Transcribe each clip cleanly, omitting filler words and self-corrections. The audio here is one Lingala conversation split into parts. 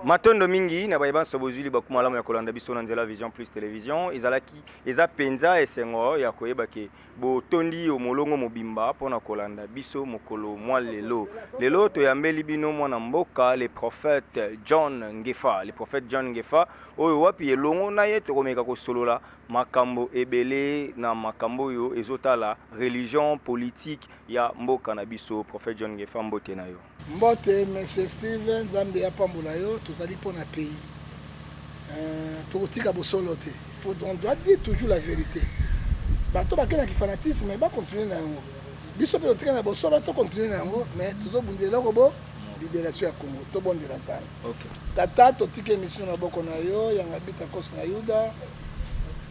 Matondo mingi na bayeba sobozuli bakuma lamu ya kolanda biso na nzela Vision Plus Télévision ezalaki eza penza esengo ya koyeba ke botondi omolongo mobimba pona kolanda biso mokolo mwa lelo toyambeli bino mwana mboka le prophète John Ngefa oyo wapi elongo na ye tokomeka kosolola makambo ebele na makambo yo ezotala religion politique ya mboka na biso. Prophète John Ngefa, mbote na yo. Mbote Monsieur Steven Nzambe ya pambola yo tozali pona pays. Tokotika bosolo te. On doit dire toujours la vérité. Bato bakena ki fanatisme mais ba continuer na yango. Biso pe totika na bosolo to continuer na yango mais tozobundela ko bo libération ya Congo to bondela nzala. OK. Tata totika émission na boko na yo yanga bita kos na Yuda.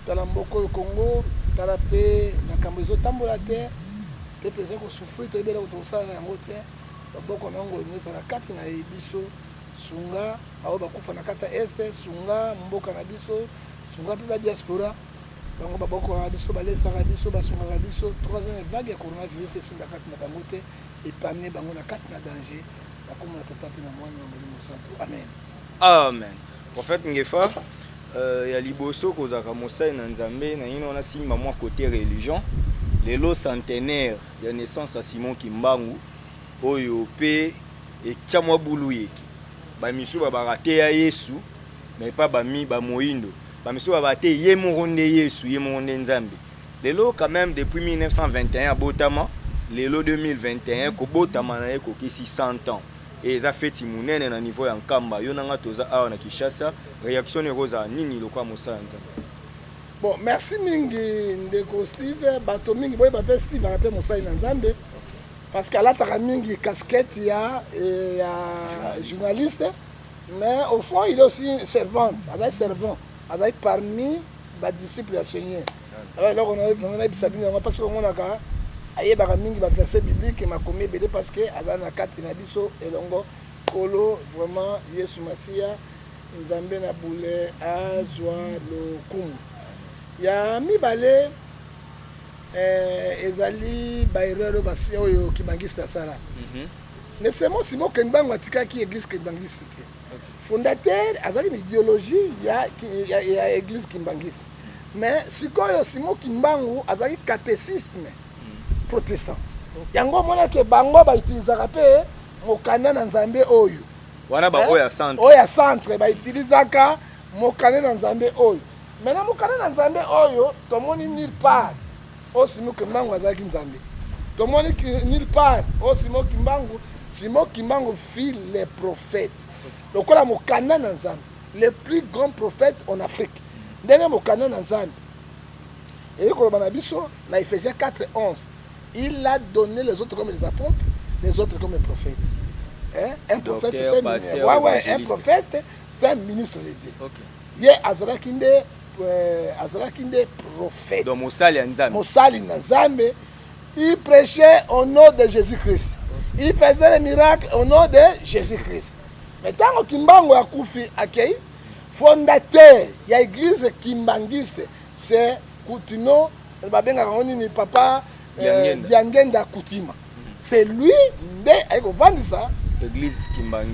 Tala mboko yo Congo tala pe na kambo ezotambola te. Pe pesa ko souffrir to ebela ko tosala yango te. Boko nango nyesa na kati na biso sunga ao bakufa na kata este sunga mboka na biso sunga pe ba diaspora bango baboko na biso balesa na biso basunga na biso troisième vague ya coronavirus esinda kati na bango te epamie bango na kati na danger bakoma na tata pe na mwana na molimo santo amen. Amen. Prophète Ngefa ya liboso kozaka mosai na Nzambe na yino na simba mwa côté religion lelo centenaire ya naissance à Simon Kimbangu oyo pe ekamwa bulu yeki bamisu babarate ya Yesu mais pas bami ba moindo bamisu babate ye moronde Yesu ye moronde Nzambe lelo quand même depuis 1921 abotama lelo 2021 ko botama na eko kisi 100 ans et za feti munene na niveau ya nkamba yo nanga toza awa na Kinshasa réaction eroza nini lokwa mosanza. Bon, merci mingi ndeko Steve bato mingi boye ba pe Steve rapé mosai na Nzambe. Parce qu'à la mingi casquette, il y a journaliste, mais au fond, il est aussi servante, servant, parmi les disciples de Seigneur. Alors, on a dit parce qu'on a mingi verset biblique et m'a commis parce que Azana Kati Nabiso et Longo, Kolo, vraiment, Yesu Masia, Nzambe Naboule, Azwa, le Kum. Il y a mi balé. Ezali bairero basi oyo kibangista sala. Mais c'est moi Simon Kimbangu atika ki église Kimbangiste. Fondateur azali une idéologie ya église Kimbangiste. Mais sikoyo Simon Kimbangu azali catéchisme protestant. Yango mona ke bango ba utilizaka pe mokanda na Nzambe oyo. Wana ba oya centre. Oya centre ba utilizaka mokanda na Nzambe oyo. Maintenant mokanda na Nzambe oyo tomoni nulle part. O Simon Kimbangu azaki Nzambe. Tomoni nulle part. O Simon Kimbangu fit les prophètes. Lokola mokanda na Nzambe, les plus grands prophètes en Afrique. Ndenge mokanda na Nzambe. Et koloba na biso na Ephésiens 4:11, il a donné les autres comme les apôtres, les autres comme les prophètes. Hein? Un prophète c'est un prophète, c'est un ministre de Dieu. OK. Ye Azrakinde prophète. Donc Mosali Nzambe. Il prêchait au nom de Jésus-Christ. Il faisait les miracles au nom de Jésus-Christ. Mais tant que Kimbangu a koufi akei, fondateur de l'église Kimbangiste, c'est Koutino, ni papa Diangenda Koutima. C'est lui, avec Vandisa. Église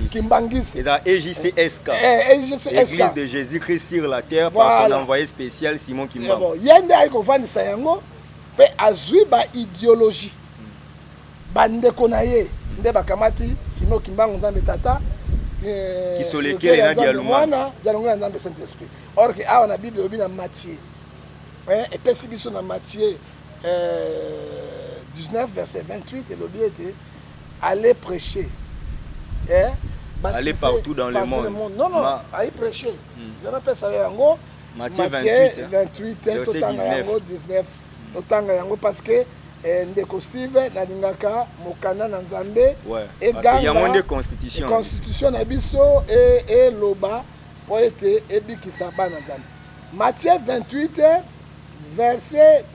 Kimbangiste. C'est la EJCSK. Église de Jésus-Christ sur la terre par son envoyé spécial Simon Kimbangu. Yende aiko vandisa yango pe azui ba idéologie. Bandeko na ye nde bakamati Simon Kimbangu Nzambe tata qui sont lesquels na dialumana Nzambe Saint-Esprit. Or que a na Bible obi na Matthieu. Et pe si biso na Matthieu 19 verset 28 et l'obi était aller prêcher. Aller partout dans le monde. Non, aller prêcher. Je rappelle ça yango. Matthieu 28, yango 19. Totanga yango parce que ndeko Steve na lingaka mokana na Nzambe et parce qu'il y a une constitution. Constitution na biso et loba pour être ebikisa ba na Nzambe. Matthieu 28 verset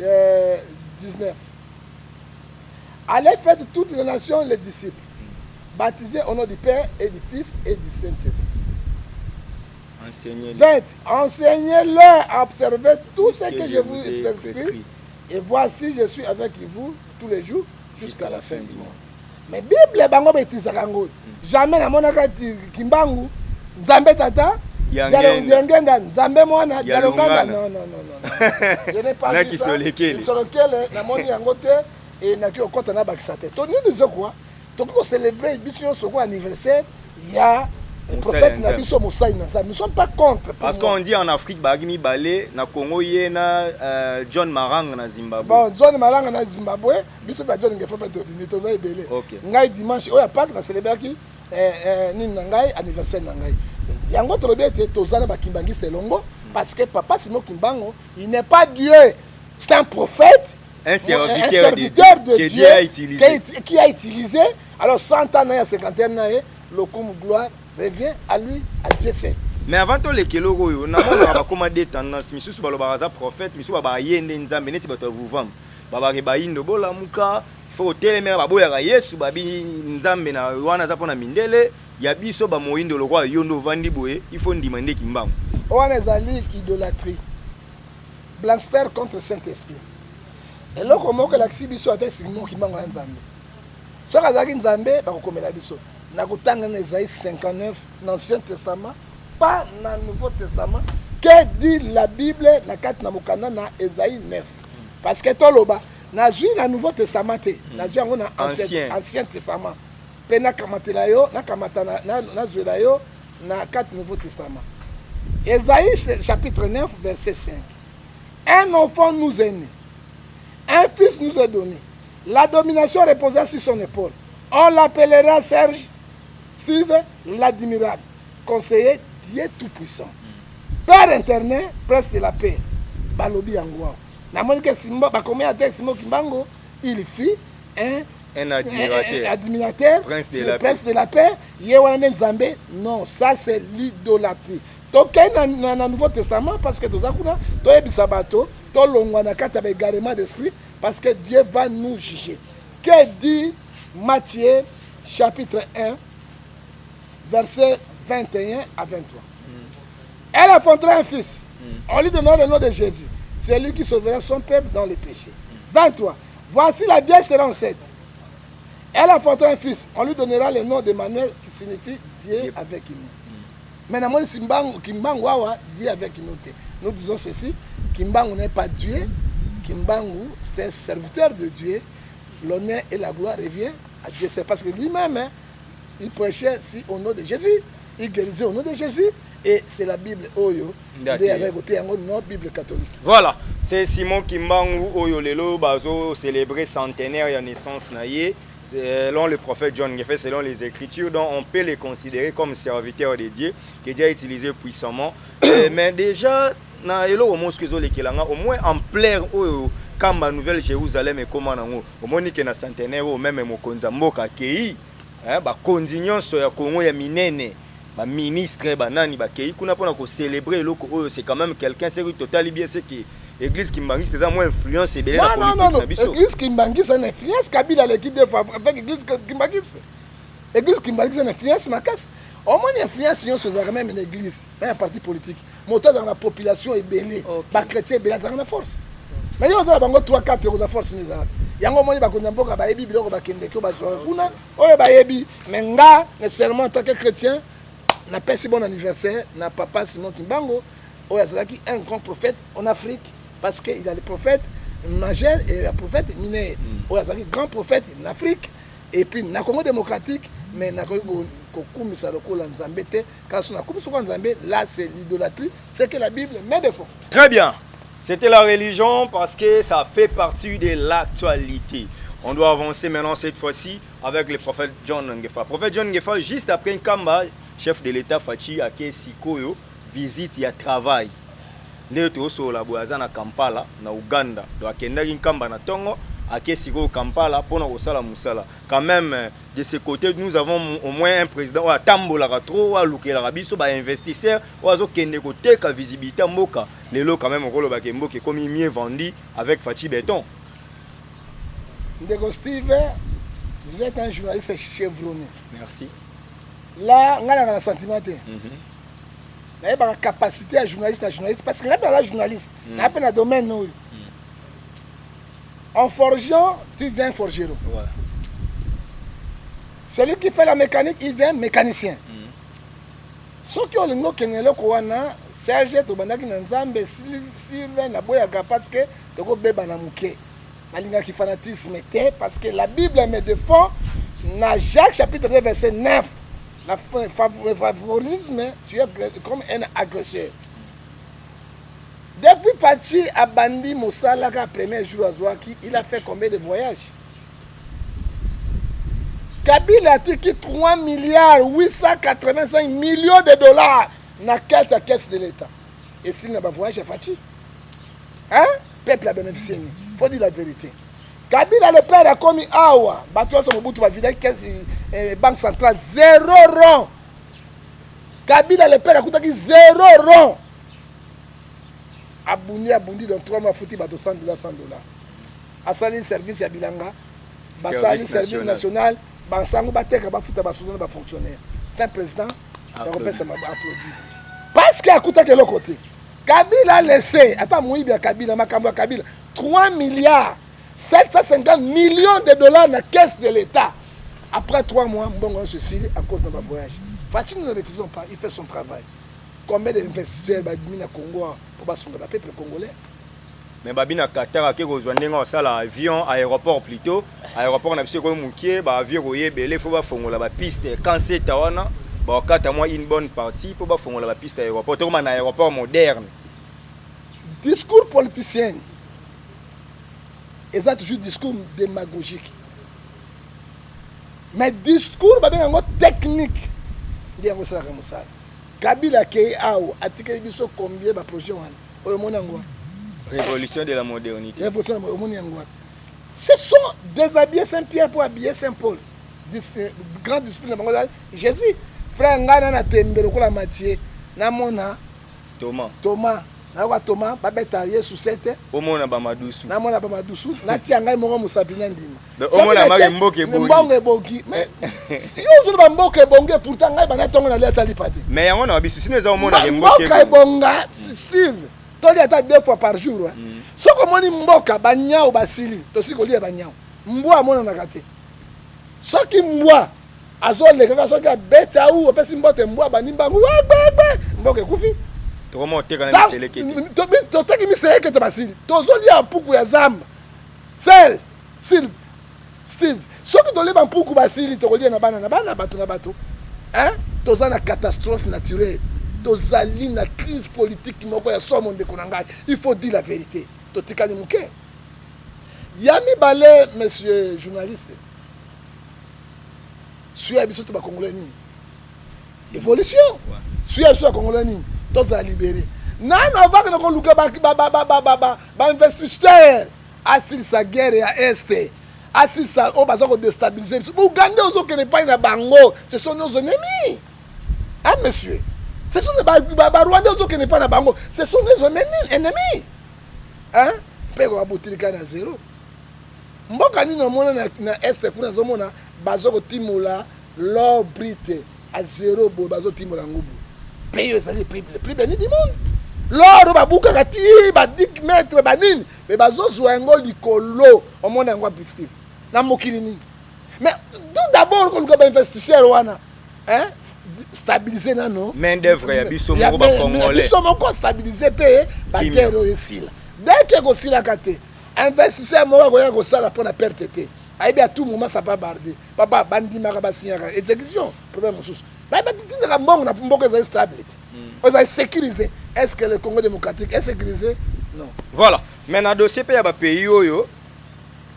19. Allez faire de toutes les nations les disciples. Baptisés au nom du Père et du Fils et du Saint-Esprit. Enseignez-leur à observer tout ce que je vous ai prescrit. Et voici, je suis avec vous tous les jours jusqu'à la fin du monde. Mais Bible, bango betisa kango. Jamais na monaka Kimbangu Nzambe tata Yangenda Nzambe mwana Dialongana. non. Je n'ai pas vu ça. Kisolekele na moni yango te et na ki okota na bakisa te. To ni disons quoi? To ko célébrer biso so ko anniversaire ya prophète na biso Moussa Inanza. Nous ne sommes pas contre. Parce qu'on dit en Afrique bagimi balé na Congo yena John Marang na Zimbabwe. Bon, John Marang na Zimbabwe, biso ba John ngefa pa to ni to za ebele. Ngai dimanche oya Pâques na célébrer ki ni nangai anniversaire nangai. Yango tolobi ete tozana bakimbangiste longo parce que papa Simon Kimbango il n'est pas Dieu, c'est un prophète, un serviteur de Dieu qui a utilisé alors 100 ans na 50 ans na le coup gloire revient à lui, à Dieu seul. Mais avant tout les keloko yo na mona ba koma des tendances misusu ba lobaza prophète misusu ba yende nzambe neti bato vuvam ba ba indo bola muka faut telemera ba boya Yesu babi nzambe na wana za pona mindele ya biso ba moindo lokwa yondo vandi boye il faut ndimande kimbango wana ezali idolâtrie, blasphème contre Saint-Esprit. Et là comment que l'axi biso ate Simon Kimbango nzambe so kazaki nzambe ba kokomela biso na kotanga na Isaïe 59 dans l'Ancien Testament, pas dans le Nouveau Testament. Que dit la Bible na kat na mokanda na Isaïe 9? Parce que toloba na jui na Nouveau Testament te na jui yango na Ancien Testament. Pe na kamatela yo na kamatana na jui yo na kat Nouveau Testament. Isaïe chapitre 9 verset 5. Un enfant nous est né, un fils nous est donné. La domination reposera sur son épaule. On l'appellera Serge, Steve, l'admirable, conseiller, Dieu tout-puissant. Père éternel, prince de la paix. Balobi Yangoua. Namoni que Simba, combien de Simon Kimbango, il fit un admirateur, prince de la paix. Yewanen Zambé, non, ça c'est l'idolâtrie. Donc, dans le Nouveau Testament, parce que tout ça, tu es bisabato, tu es longwana kata égarement d'esprit, parce que Dieu va nous juger. Que dit Matthieu chapitre 1, verset 21 à 23. Elle enfantera un fils. On lui donnera le nom de Jésus. C'est lui qui sauvera son peuple dans les péchés. 23. Voici la vieille sera enceinte. Elle enfantera un fils. On lui donnera le nom d'Emmanuel qui signifie Dieu avec nous. Maintenant, Kimbangu Awa dit avec nous. Nous disons ceci. Kimbangu n'est pas Dieu. Kimbangu, c'est un serviteur de Dieu. L'honneur et la gloire revient à Dieu. C'est parce que lui-même, il prêchait au nom de Jésus. Il guérissait au nom de Jésus. Et c'est la Bible Oyo. Bible catholique. Voilà, c'est Simon Kimbangu Oyo Lelo Bazo célébrer centenaire de naissance naïe. Selon le prophète John Geffe, selon les Écritures, donc on peut les considérer comme serviteurs de Dieu, que Dieu a utilisé puissamment. Mais déjà, au moins en plein Kamba Nouvelle Jérusalem et comment au moins que na centenaire ou même mokonza mboka kei ba kondignon so ya Congo ya minene ba ministre ba nani ba kei kuna pona ko célébrer loko oyo c'est quand même quelqu'un c'est totalement bien c'est que église Kimbangi c'est moins influence et belé la politique non église Kimbangi c'est une influence Kabila l'équipe de avec église Kimbangi église Kimbangi c'est une influence makas au moins une influence sur les même une église un parti politique moteur dans la population est belé ba chrétien belé dans la force. Mais il y a 3-4 de force. Il y a un moment où il y a des gens qui mais nécessairement en tant que chrétien, n'a pas si bon anniversaire, n'a pas Simon Kimbango, il un grand prophète en Afrique, parce qu'il a des prophètes majeurs et des prophètes mineurs. Il y a un grand prophète en Afrique, et puis dans le Congo démocratique, mais dans le Congo là c'est l'idolâtrie, c'est que la Bible met de fond. Très bien. C'était la religion parce que ça fait partie de l'actualité. On doit avancer maintenant cette fois-ci avec le prophète John Ngefa. Prophète John Ngefa, juste après un Kamba, chef de l'État Fachi, à Sikoyo, visite, il y a travail. Nous sommes à Kampala, na Uganda. Donc, il y a Kamba na Tongo, à Sikoyo, Kampala, pour nous Osala Moussala. Quand même, de ce côté, nous avons au moins un président, à Tambola, à Luke, à Rabiso, à investisseur, à Zokende côté, à visibilité, à Moka. Les lots, quand même, au comme il mieux vendu avec Fachi Béton. Ndeko Steve, vous êtes un journaliste chevronné. Merci. Là, on a un sentiment. Il y a une capacité à journaliste, parce que là, on a un journaliste, on a un domaine. En forgeant, tu viens forgeron. Ouais. Celui qui fait la mécanique, il vient mécanicien. soki olingo kenelo ko wana Serge to bandaki na nzambe Sylvain na boyaka parce que toko beba na muke nalinga ki fanatisme te parce que la Bible me défend na Jacques chapitre 2 verset 9 la favoritisme tu es comme un agresseur. Depuis Pachi Abandi Mosalaka premier jour à Zouaki, il a fait combien de voyages? Kabila a tiki 3 milliards 885 millions de dollars dans la caisse de l'État. Et s'il n'a pas voyagé, Fachi, hein? Peuple a bénéficié. Il faut dire la vérité. Kabila le père a commis Awa, Batoua Somobutu va vider banque centrale, 0 rond. Kabila le père a coûté 0 rond. Abundi dans 3 mois, foutu bateau $100, $100. Asali service ya bilanga, basali service national, basango bateka bafuta basoudan ba fonctionnaire. C'est un président, européen ça m'a applaudi. Parce qu'il a coûté de l'autre côté. Kabila a laissé, attends Moïbi à Kabila, Makambo à Kabila, 3 milliards 750 millions de dollars dans la caisse de l'État. Après 3 mois, Mbongo ceci à cause de ma voyage. Fatih, nous ne refusons pas, il fait son travail. Combien d'investisseurs au Congo pour le peuple congolais? Mais babina Qatar qui rejoindre ça l'avion aéroport plutôt aéroport on a besoin comme mukie ba avion royer belé faut ba fongola ba piste quand c'est tawana ba kata moi une bonne partie pour ba fongola ba piste aéroport comme un aéroport moderne. Discours politicien et ça toujours discours démagogique. Mais discours ba bien technique. Dia ko sala comme ça. Kabila Kei Aou, Atike Biso combien de projets Révolution de la modernité. Révolution de la modernité. Ce sont déshabillés Saint-Pierre pour habiller Saint-Paul. Grand discipline de Jésus. Frère Ngana na tembe lokola Matthieu. Namona Thomas. Na Thomas babeta Yesu sete. Omona ba madusu. Namona ba madusu. Na tia ngai moko musapina ndima. Omona mari mboke bongi. Mbonge bongi. Mais yo zo ba mboke bongi pourtant ngai bana tongo na leta lipate. Mais yango na bisu sineza omona mboke. Mboka bonga Steve. Toli ata 2 fois par jour. Soko moni mboka banyao basili. Tosi kolia banyao. Mbwa mona na kate. Soki mbwa azole kaka soki beta ou opesi mbote mbwa banimbangu. Mboke kufi. Comment tu as dit que tu as dit que Zamba. Steve. Ce que tu as dit que Basili, tu as dit que hein? Tu as une catastrophe naturelle. Tu as une crise politique qui il faut dire la vérité. Tu as dit que Yami Balé, monsieur journaliste. Suis à Bissot Congolais. Évolution. Suis à Bissot Congolais. Tous à libérer. Non, on va que nous investisseurs assis sa guerre à Est, assis sa on va déstabiliser. Ouganda aux pas na bango, ce sont nos ennemis. Hein monsieur? Ce sont les Rwandais aux pas na bango, ce sont nos ennemis. Hein? Pego abutilika na zéro. Mboka ni na mona na Est kuna zomona bazoko timola l'or brite à zéro bo bazo timola ngubu. Pays les plus bénis du monde. L'or babuka kati ba 10 mètres banine mais bazo zwango likolo au monde ngwa positif. Na mokili ni. Mais tout d'abord qu'on va investisseur wana hein stabiliser nano main d'œuvre ya biso moko ba congolais. Biso moko stabiliser pe ba guerre esila. Dès que ko sila kate investisseur moko ko ya ko sala pour na perte te. Aibi à tout moment ça pas barder. Papa bandi maraba signaka exécution problème sous. Est-ce que le Congo démocratique est sécurisé? Non. Voilà. Maintenant, dossier pays pays yo,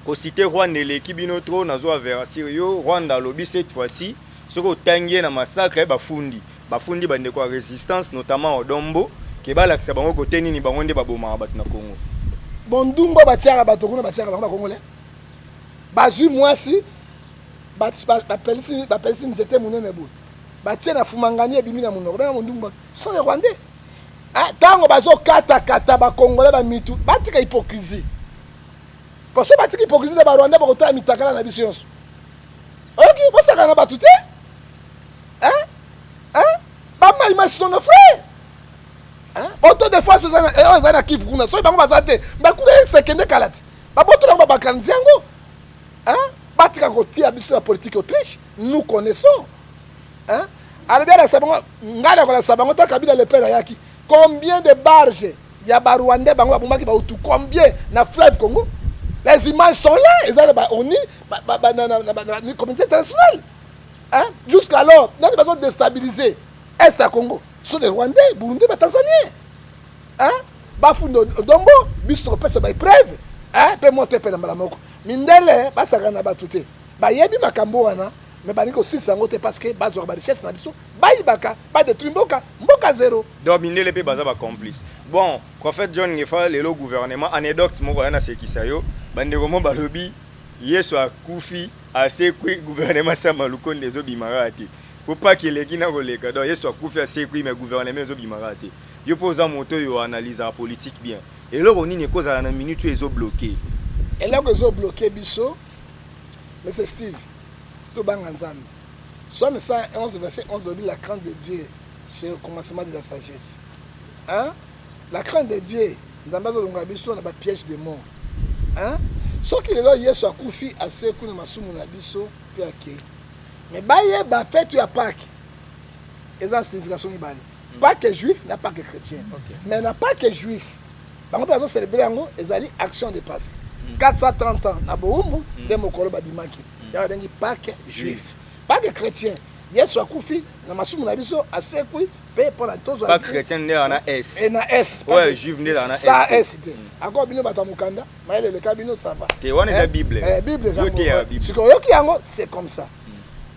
ko cité Rwanda l'équipe binotro nazo avertir yo Rwanda lobby cette fois-ci, ce ko tangé na massacre bafundi bande quoi résistance notamment au Dombo, ke ba lakisa bango ko tenini bango nde baboma bat na Congo. Bondumba batiaka batokuna batiaka bango congolais. Bazu mwasi ba pelisi nzete munene bu. Batie na fumangani ebimi na munoko ba mondumba sont les Rwandais. Ah tango bazo kata ba congolais ba mitu batika hypocrisie. Parce que batika hypocrisie de ba Rwandais ba kotala mitakala na biso yonso. OK, bo saka na batute? Hein? Ba mai sont nos frères. Hein? Autant de fois ça na kivu kuna. So bango bazate, ba kule sekende kalati. Ba boto na ba kanziango. Hein? Batika kotia biso la politique Autriche, nous connaissons. Hein? Arrivé à Sabango, ngala ko la Sabango ta kabila le père yaki. Combien de barges ya ba Rwandais bango ba ki ba utu combien na fleuve Congo? Les images sont là, ils ont on ni communauté internationale. Hein? Jusqu'alors, nous avons besoin de déstabiliser Est à Congo. Ce sont des Rwandais, Burundi, Tanzaniens. Hein? Bafundo Dombo, biso pesa ba preuve. Hein? Pe monter pe na malamoko. Mindele ba sakana ba tuté. Ba yebi makambo wana. Mais bah nico si sangote parce que bah zorba richesse na biso bah ibaka pas de trimboka mboka zéro donc minele pe baza ba complice bon prophète John Ngefa le gouvernement anecdote moko yana sekisa yo bandeko mo balobi Yesu akufi asekwi gouvernement sa maluko ndezo bimarati pour pas qu'il ait na koleka donc Yesu akufi asekwi mais gouvernement zo bimarati yo poza moto yo analyse la politique bien et là on ni cause na minute ezo bloqué et là que zo bloqué biso mais c'est Steve Somme 111, verset 11, on dit la crainte de Dieu, c'est le commencement de la sagesse. Hein? La crainte de Dieu, dans le piège des morts. Hein? Ce qui est là, il y a ce koufi assez que nous avons fait, puis ok. Mais il y a fait à Pâques. Et ça, c'est une signification. Pâques juif, n'a pas que chrétien. Mais n'a pas que juif. Par exemple, célébrer en gros, ils ont action de passe. 430 ans, na boumbu, des mokolo babimaki. Il y a des Pâques juifs. Pâques chrétiens. Yesu akufi na masumu na biso asekwi pe pour la tozo. Pas chrétien né en S. Et na S. Ouais, juif né en S. Ça S. Encore bino batamukanda, mais le cabino ça va. Tu vois la Bible. Bible ça. Ce que yoki yango c'est comme ça.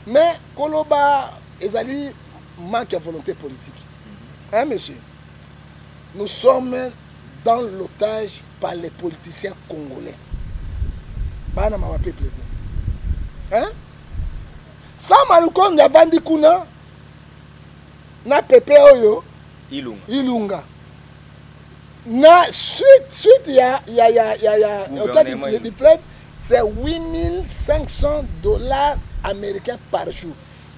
Mais koloba ezali manque de volonté politique. Hein monsieur? Nous sommes dans l'otage par les politiciens congolais. Bana ma peuple. Hein? Ça maluko nga vandi kuna na pepe oyo Ilunga. Na suite ya le fleuve c'est $8,500 américains par jour.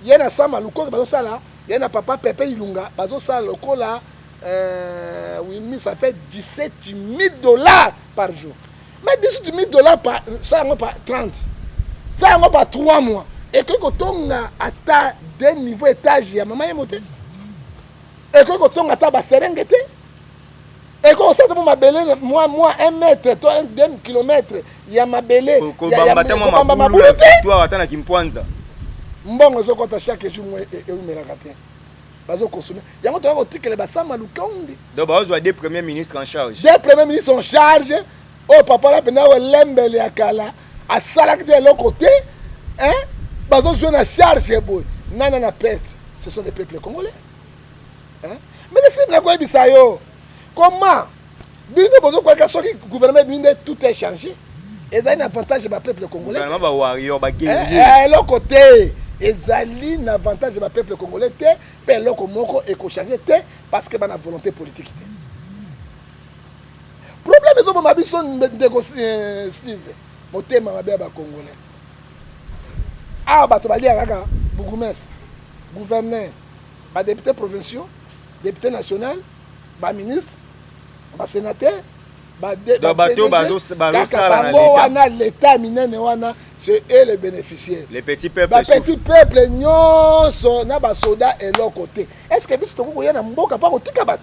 Yena ça maluko bazo sala, yena papa pepe Ilunga bazo sala lokola 8,000 ça fait $17,000 par jour. Mais $18,000 par ça pas 30. Ça pas 3 mois. Et que quand on a atteint des niveaux étage, il y a maman monté. Et que quand on a atteint Serengeti, et quand on sait que ma belle, moi 1 mètre, toi 2 kilomètres, il y a ma belle. Il y a ma boule. Toi attends qui me pointe. Mbongo zo kota chaque jour et me la rater. Bazo consommer. Il y a un autre que les basama lukondi. Donc bazo des premiers ministres en charge. Des premiers ministres en charge. Oh papa là pena lembele akala a salak de l'autre côté, hein? Bazo jouer na charge boy. Nana na perte. Ce sont des peuples congolais. Hein? Mais c'est na quoi bisayo. Comment bino bozo quoi que le gouvernement bino tout est changé. Et ça a un avantage de peuple congolais. Gouvernement ba warrior ba guerrier. L'autre côté ezali un avantage de peuple congolais te pe loko moko eko changer te parce que ba na volonté politique te. Problème est au mabiso de Steve. Motema mabe ba congolais. Ah bato bali akaka bourgmestre, gouverneur, ba député provinciaux, député national, ba ministre, ba sénateur, ba bateau bazo wana l'état minene wana c'est eux les bénéficiaires. Les petits peuples. Ba petit peuple nyonso na ba soda et l'autre côté. Est-ce que biso toko yana mboka pa kotika bato?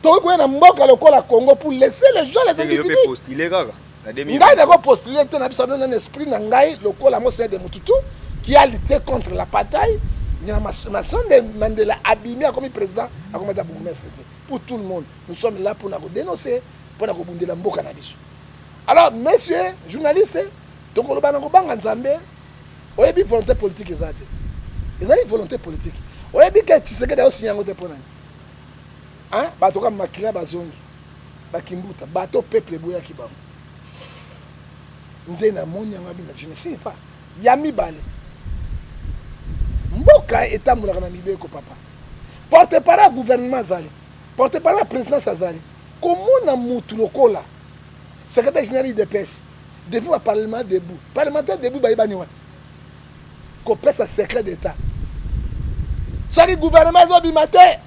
Toko yana mboka lokola Congo pour laisser les gens les individus. C'est postuler kaka. Ngai n'a postulé un esprit nangai lokola Mose de Mututu qui a lutté contre la bataille. Il y a Masson de Mandela abîmé comme président à comme bourgmestre pour tout le monde. Nous sommes là pour nous dénoncer, pour nous bonder la mboka na biso. Alors messieurs journalistes, tokolo bana ko banga nzambe, oyebi volonté politique ezate. Ezali volonté politique. Oyebi que Tshisekedi aussi yango te pona. Hein? Bato comme makila bazongi. Bakimbuta, bato peuple boya kibam. Ndena moni yango bina, je ne sais pas. Yami bale. Mboka etamulaka na mibeko papa. Porte-parole gouvernement zali. Porte-parole président Sazali. Comment na mutu lokola? Secrétaire général de PES. Devant le parlement debout. Parlementaire debout ba ibani wa. Ko pesa secret d'état. Saki gouvernement zo bimate.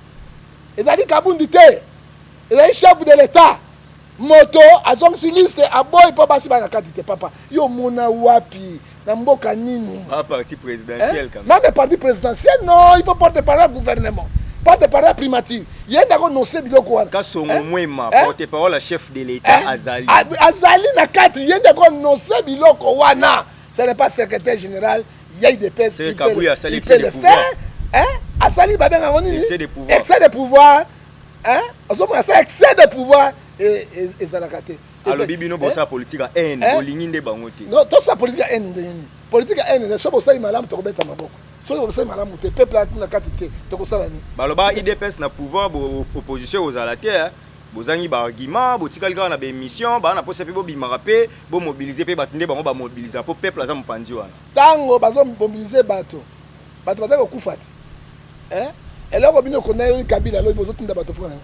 Ezali kabundi te. Ezali chef de l'état. Moto azong siliste aboy pa basi bana katite papa yo mona wapi na mboka nini. Pas parti présidentiel quand même. Même parti présidentiel, non, il faut porte-parole gouvernement. Porte-parole primature. Il y a un noncé biloko wana. Quand son moi porte-parole à chef de l'État Azali. Azali na kati, il y a un noncé biloko wana. Ce n'est pas secrétaire général, il y a des personnes qui peuvent le faire. Azali ba bien ngoni. Excès de pouvoir. Excès de pouvoir. Excès de pouvoir et zalakate. Alors bibino bossa politique à haine, bolingi nde bangote. Non, tout ça politique à haine ndeni. Politique à haine, so bossa malamu to kobeta maboko. So bossa malamu te peuple na katité to kosala ni. Baloba IDPS na pouvoir opposition aux alataires. Bozangi ba argument, botikali ka na ba émission, ba na posa pe bo bimaka pe, bo mobiliser pe batinde bango ba mobiliser pour peuple aza mopanzi wana. Tango bazo mobiliser bato. Bato baza ko kufati. Eloko bino konayo Kabila lo bozo tinda bato pona.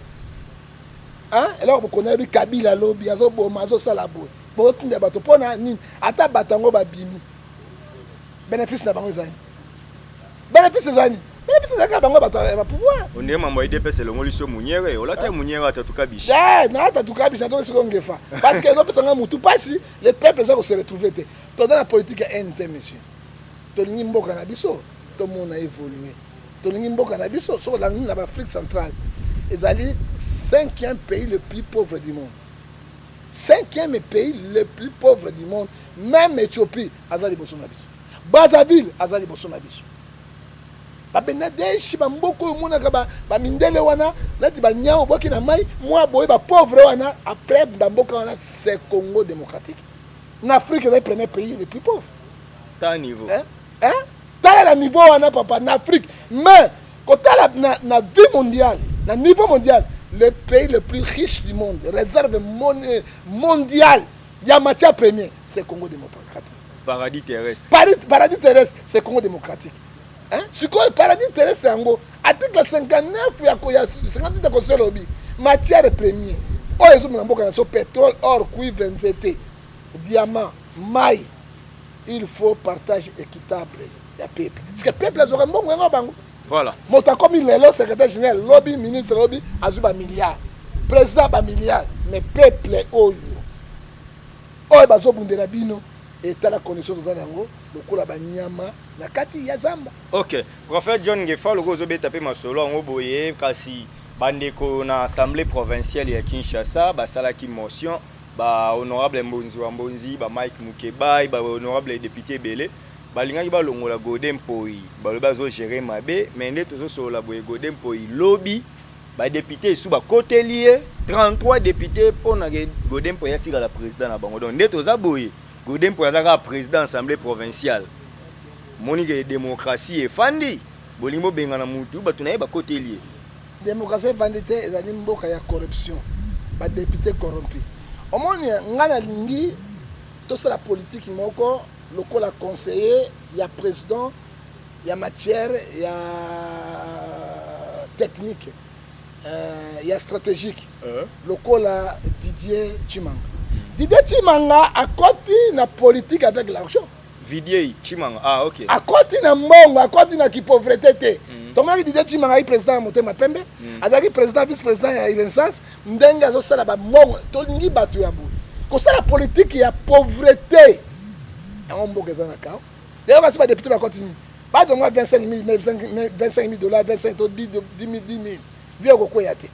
Alors vous connaissez Kabila lobby azo boma azo sala boy bo tinde bato pona nini ata batango ba bimi bénéfice na bango ezani bénéfice ezaka bango bato ba pouvoir on est membre IDPS le ngoliso munyere olata munyere atatuka bishi na atatuka bishi to siko ngefa parce que no pesanga mutu pasi le peuple ça se retrouver te to dans la politique NT monsieur to lingi mboka na biso to mona évoluer to lingi mboka na biso so la na Afrique centrale. Ezali 5e pays le plus pauvre du monde. 5e pays le plus pauvre du monde. Même Éthiopie, Azali Bosonabiso. Brazzaville, Azali Bosonabiso. Babenadeshi bamboko mona kaba ba mindele wana lati ba nyao boki na mai moi boye ba pauvre wana après bamboka wana c'est Congo démocratique. En Afrique le premier pays le plus pauvre. Ta niveau. T'as le niveau wana papa en Afrique mais quand t'as na vie mondiale. À niveau mondial, le pays le plus riche du monde, réserve mondiale, il y a matière première, c'est Congo démocratique. Paradis terrestre. Paradis terrestre, c'est Congo démocratique. Si le paradis terrestre, article 59, il y a 58 de lobby, matière première. Oh, ils ont pétrole, or, cuivre, NZT, diamant, maille. Il faut partage équitable. Il y a peuple. Parce que le peuple, ils ont un bon. Voilà. Mota comme il est le secrétaire général, lobby, ministre, lobby, azuba milliard. Président, ba milliard. Mais peuple, oyo. Oyo, bazo bundela bino. Et t'as la connaissance de Zanango, le koula ba nyama, na kati ya zamba. Ok. Prophète John Ngefa, le gozo be tapé ma solo, en oboye, kasi, bandeko na assemblée provinciale ya Kinshasa, ba salaki motion, ba honorable Mbonzi wa Mbonzi, ba Mike Mukebai, ba honorable député Belé. Balingaki balongola Godem Poi baloba zo gérer mabe mais nde tozo sola boye Godem Poi lobby ba député sous ba côté lié 33 députés pour na Godem Poi atika la président na bango donc nde toza boye Godem Poi azaka président assemblée provinciale monique démocratie et fandi bolingo benga na mutu ba tunaye ba côté lié démocratie vandité ezali mboka ya corruption ba député corrompu omoni ngana lingi to la politique moko lokola conseiller, il y a président, il y a matière, il y a technique, il y a stratégique. Lokola Didier Chimanga. Didier Chimanga a continué la politique avec l'argent. Didier Chimanga, ah ok. A continué la monde, a continué la pauvreté. Donc Didier Chimanga est président de Motema Pembe, a président, vice-président de l'Insens, Ndenga Zosala ba monde, Tolingi Batu Yabu. Comme ça la politique, il y a pauvreté. On va d'ailleurs, si les députés vont continuer. Pas de moi 25 000, $, 25 000, 25 000, 10 000. Viens au Koyate.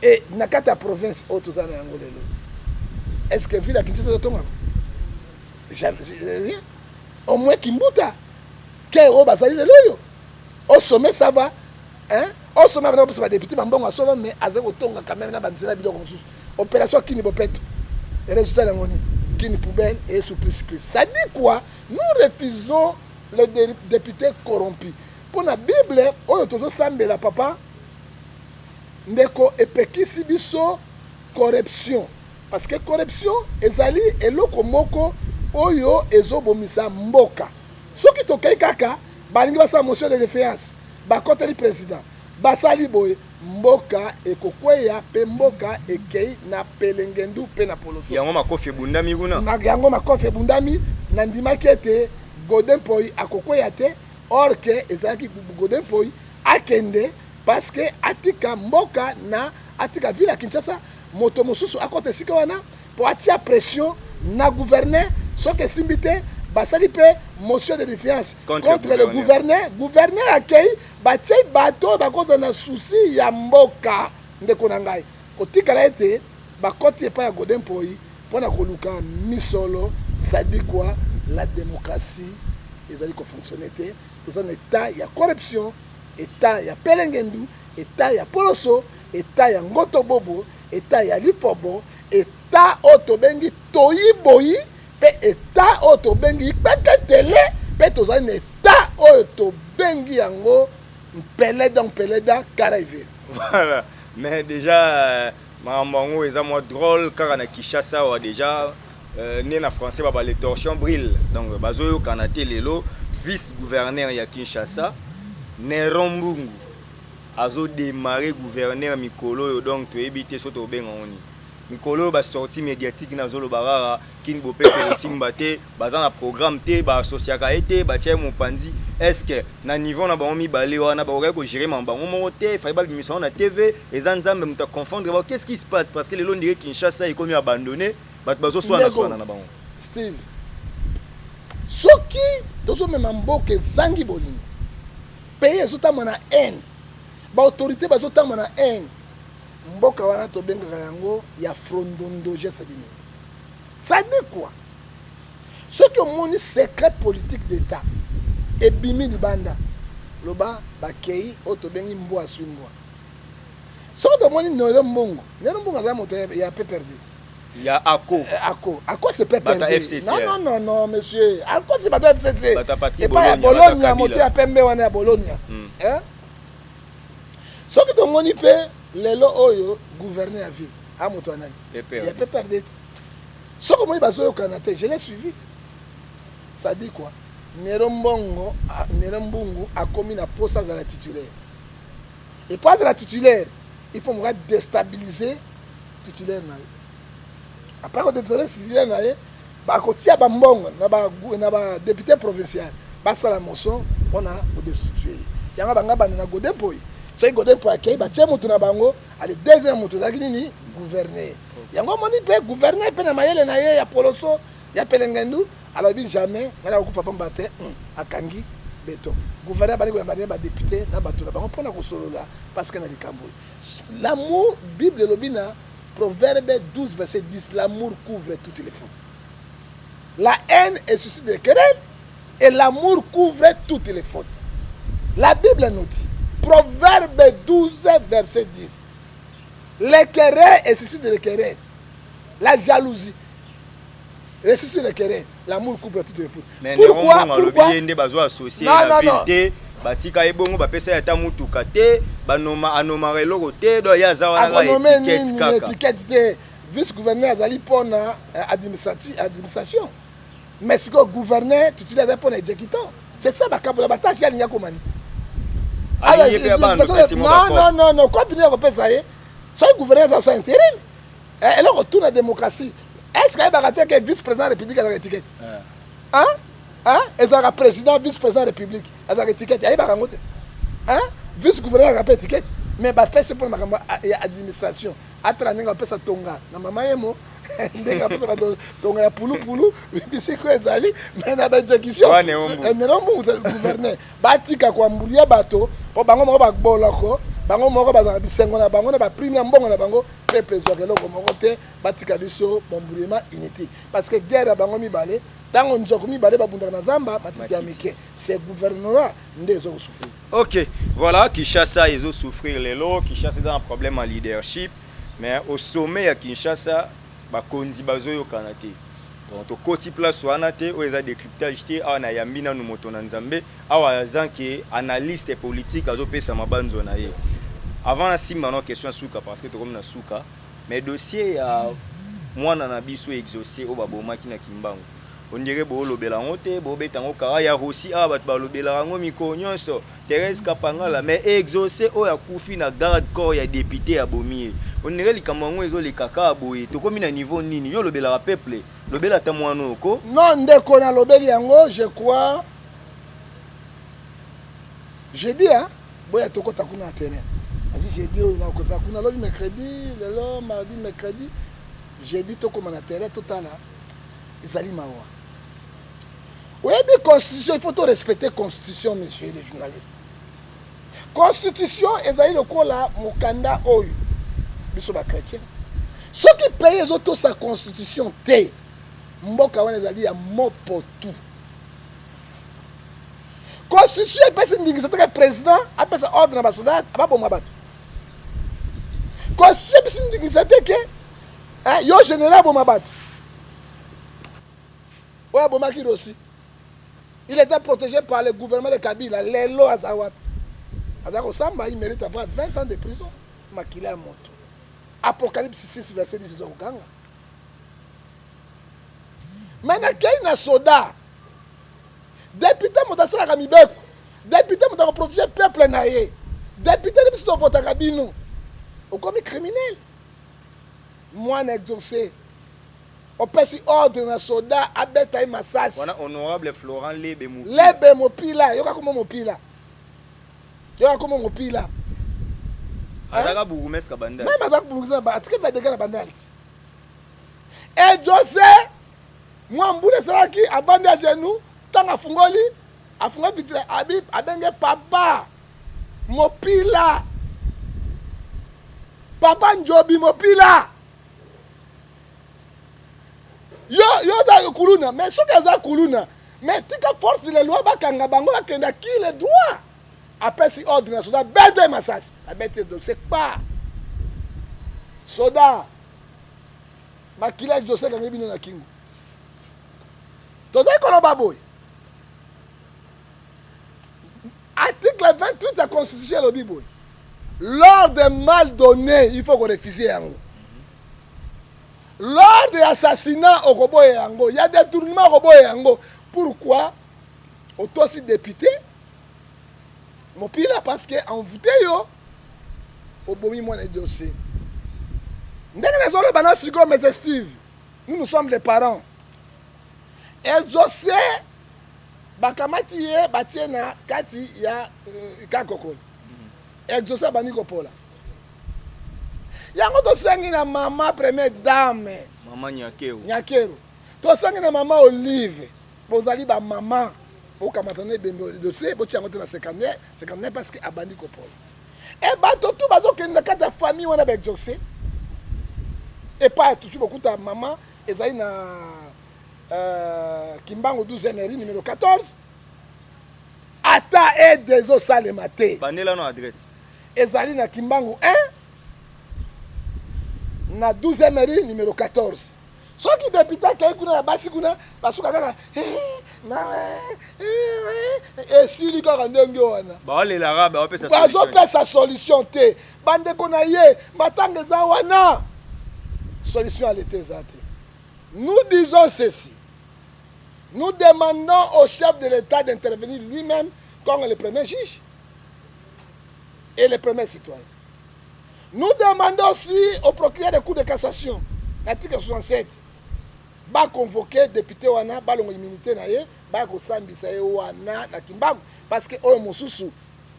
Et dans la province, est-ce que ville à Kinshasa est tombée? Rien. Au moins Kimbuta. Quel est le loyo? Au sommet, ça va. Au sommet, on peut se député, mais à zéro tonga quand même, opération qui ne peut pas être. Résultat de une poubelle et sous plus. Ça dit quoi? Nous refusons les députés corrompus. Pour la Bible, on a la papa, ndeko epekisi biso corruption. Parce que corruption, ezali eloko moko oyo ezobomisa mboka. Soki tokai kaka, balingi basa motion de défiance, bakoteli président, basali boye mboka ekokweya pe mboka ekei na pelengendu pe na poloso. Yango makofi ebundami kuna. Yango makofi ebundami na ndimaki ete Godem Poi akokweya te or que ezalaki Godem Poi akende parce que atika mboka na atika ville ya Kinshasa moto mosusu akote sika wana po atia pression na gouverneur soki simbite basali pe motion de défiance contre le gouverneur akei batie bato bakoza na souci ya mboka ndeko na ngai kotikala ete bakoti epai ya Godin Mpoi mpona koluka misolo sadi quoi la démocratie ezali kofonctionne te toza na état ya corruption état ya pelengendu état ya poloso état ya ngoto bobo état ya lifobo état oyo tobengi toyiboyi mpe état oyo tobengi kpeketele mpe tozali na état oyo tobengi yango mpeleda caraive. Voilà, mais déjà makambo yango eza mwa drôle kaka na Kinshasa awa déjà né na français baba les torchons brillent donc bazoyokana te lelo vice gouverneur ya Kinshasa Néron Mbungu azo démarrer gouverneur mikolo oyo donc toyebi te so tobenga oni mikolo oyo basorti médiatique na zolo barara kini bopepele simba te baza na programme te baasosiaka ye te batia mopanzi est-ce que na niveau na bango mibale wana bakoki kogere bango moko te fali babimisa na TV eza nzambe moto aconfondre bao qu'est-ce qui se passe parce que lelo ndire Kinshasa ekomi abandonné bato bazoswana na bango. Steve soki tozomema mboka ezangi bolingo pays ezotama na haine baautorité bazotama na haine mboka wana tobengaka yango ya frondondoge sadini sadi quoi soki omoni secret politique d'état ebimi libanda loba bakei oyo tobengi mbwa aswi mbwa soki tomoni Néron Mbungu aza moto ya PPRD ya Ako c'est PPRD non monsieur Ako c'est bata FCC et pas ya Bologna moto ya pembe wana ya Bologna soki tomoni pe lelo oyo gouverneur ya ville a moto anani ya PPRD soki omoni bazoyokana te je l'ai suivi ça dit quoi Néron Mbungu akomi na poste azala titulaire et pas de la titulaire il faut me déstabiliser titulaire na ye après qu'on déstabilise titulaire na ye bakotia bambongo na ba député provincial basala motion on a destituer yanga banga bana na Godin Mpoi so Godin Mpoi akei batie moto na bango ale deuxième moto zaki nini gouverneur yango moni pe gouverneur pe na mayele na ye ya poloso ya pelengendu alors bi jamais ngala okufa pamba te akangi beton gouverneur bani ko yambane ba député na bato na bango pona ko solola parce que na likambo l'amour bible lobina proverbe 12 verset 10 l'amour couvre toutes les fautes la haine est source de querelle et l'amour couvre toutes les fautes la bible nous dit proverbe 12 verset 10 les querelles est source de querelle la jalousie ressuscite le querelle, l'amour couvre toutes les fautes. Mais pourquoi yende bazo associé la vérité batika ebongo bapesa ya tamutuka te banoma anomare loko te do ya za wana étiquette kaka étiquette te vice gouverneur azali pona administration mais si go gouverneur tu as pona exécutant c'est ça bakabula bataki alinga komani non quoi bien repesa ye so gouverneur ça intérim elle retourne à démocratie. Est-ce qu'il y a un vice-président de la République à la étiquette? Est-ce un président, vice-président de la République à la étiquette? Il y a un vice-gouverneur à la étiquette. Mais c'est pour l'administration. Après, on a fait tonga. Na maman yemo, ndenge apesa tonga ya pulu, bisiko ezali, mais na exécution. Mais non bon gouverneur. Batika kwa mbulia bato, po bango moko bakbolako. Bango moko bazala bisengo na bango na ba premier mbongo na bango peuple ezokelo ko moko te batika biso bombulema inutile parce que guerre bango mibale tango njoko mibale babundaka na zamba matiti ya mike c'est gouvernement ndezo souffrir. OK, voilà Kinshasa ezo souffrir lelo, Kinshasa a un problème en leadership mais au sommet ya Kinshasa bakonzi bazoyokana te. Donc to koti place wana te o eza décryptage te ana yambi na moto na nzambe awa zanke analyste politique azopesa mabanzo na ye. Avant si maintenant question souka parce que to comme na souka mais dossier ya mwana na biso exaucé o babomaki na Kimbangu on dirait bo lobela ngote bo betango kara ya Russie a bat ba lobela ngo miko nyonso Thérèse Kapangala mais exaucé o ya kufi na garde corps ya député ya bomi on dirait likamwango ezo le kaka boye to komi na niveau nini yo lobela peuple lobela ta mwana ko non ndeko na lobeli yango je crois je dis boya tokota kuna terrain. J'ai dit on a côté kuna le mercredi, le mardi mercredi, j'ai dit to comme na terrain total ezali mawa. constitution, il faut tout respecter la constitution, messieurs les journalistes. Constitution, ezali lokola mokanda oyo biso ba chrétien. Ceux qui payent les autres sa constitution te mboka wana ezali ya mopotu. Constitution epesi ndingisa te président apesa ordre na basoda ababoma bato. Constitution epesi ndingisa te ke yo général boma bato. Oya bomaki Rossi. Il était protégé par le gouvernement de Kabila. Lelo Azawap. Azako Samba, il mérite d'avoir 20 ans de prison. Makila moto. Apocalypse 6, verset 10. Maintenant, qu'il y a un soldat, député Moutassara Kamibeko, député Moutassara protéger le peuple naïe, député de Bisto Potakabino, au commis criminel. Moi, n'exaucé. On peut si ordre na soldat abeta masasi. On a honorable Florent Lebe Mopila. Lebe Mopila, yoka como Mopila. Yoka como Mopila. Azaka bourgmestre Bandal. Même azaka bourgmestre ba atike ba dega na Bandal. Et José moi mbule saraki abandi a genou, tanga fungoli, afunga bitre abib abenge papa. Mopila. Papa Njobi Mopila. Yo za kuluna mais soki za kuluna mais tika force de la loi bakanga bango bakenda qui le droit après si ordre na soda bête masasi abete donc c'est pas soda makila José kangi bino na kingo tozai kono baboy article 28 de la constitution le biboy lors des mal donnés il faut qu'on refuser yango. Lors de l'assassinat au robot Yango, il y a des détournements au robot Yango. Pourquoi? Autant si député, mon pile parce qu'en voté yo, au bomi mon dossier. Nous sommes des parents. Et José, bakamati ye batiena kati ya kakokol. Et José baniko pola. Yango to sangi na mama première dame Maman Nyakero to sangi na mama Olive bozali ba mama okamatane bembe dossier bo tiango na 50 parce que abandi kopola et bato tout bazo kenda kata famille wana ba José et pas toujours beaucoup ta maman ezali na Kimbangu 12e mairie numéro 14 ata et des osale maté banela no adresse ezali na Kimbangu 1 na 12e mairie numéro 14. Soki député qui kuna na basi kuna basuka kaka et si li kaka ndenge wana ba le l'arabe ba pesa solution ba pesa solution te bande kona ye matanga za wana solution à l'été zate. Nous disons ceci, nous demandons au chef de l'État d'intervenir lui-même comme le premier juge et le premier citoyen. Nous demandons aussi au procureur de cour de cassation, l'article 67, va convoquer député wana, va l'immunité na ye, va kosambisa ye wana na Kimbangu parce que oyo mosusu